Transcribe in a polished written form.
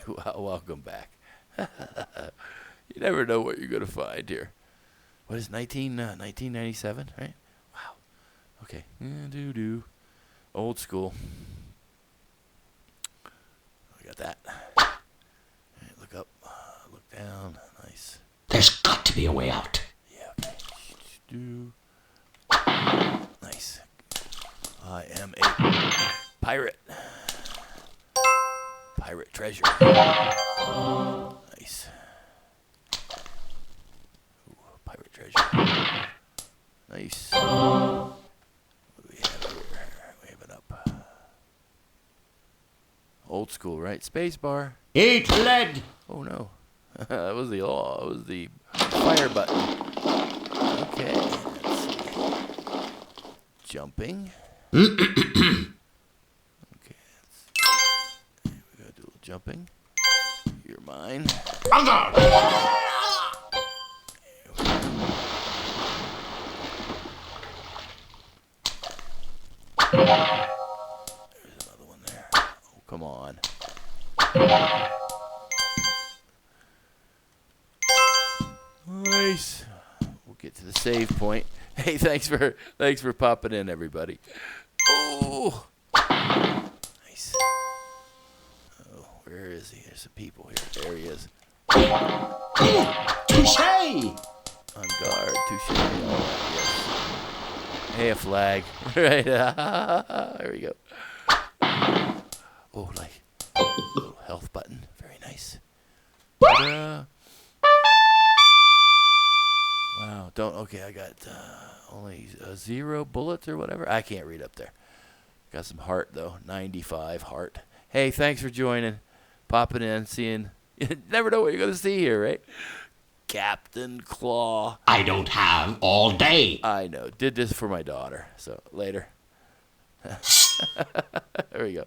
Welcome back. You never know what you're going to find here. What is 1997, right? Wow. Okay. Do. Old school. We got that. All right, look up. Look down. Nice. There's got to be a way out. Yeah, okay. Do. Nice. I am a pirate. Pirate treasure. Nice. Ooh, pirate treasure. Nice. What do we have here? We have it up. Old school, right? Space bar. Eat lead. Oh no. That was the law. It was the fire button. Okay. Let's see. Jumping. Okay. We gotta do a little jumping. You're mine. There's another one there. Oh, come on. Nice. We'll get to the save point. Hey, thanks for popping in, everybody. Oh, nice. Oh, where is he? There's some people here. There he is. Touché. On guard. Touche. Oh, yes. Hey, a flag. Right. There we go. Oh, like a little health button. Very nice. Ta-da. Wow. Okay, I got only 0 bullets or whatever. I can't read up there. Got some heart, though. 95 heart. Hey, thanks for joining. Popping in, seeing. You never know what you're going to see here, right? Captain Claw. I don't have all day. I know. Did this for my daughter. So, later. There we go.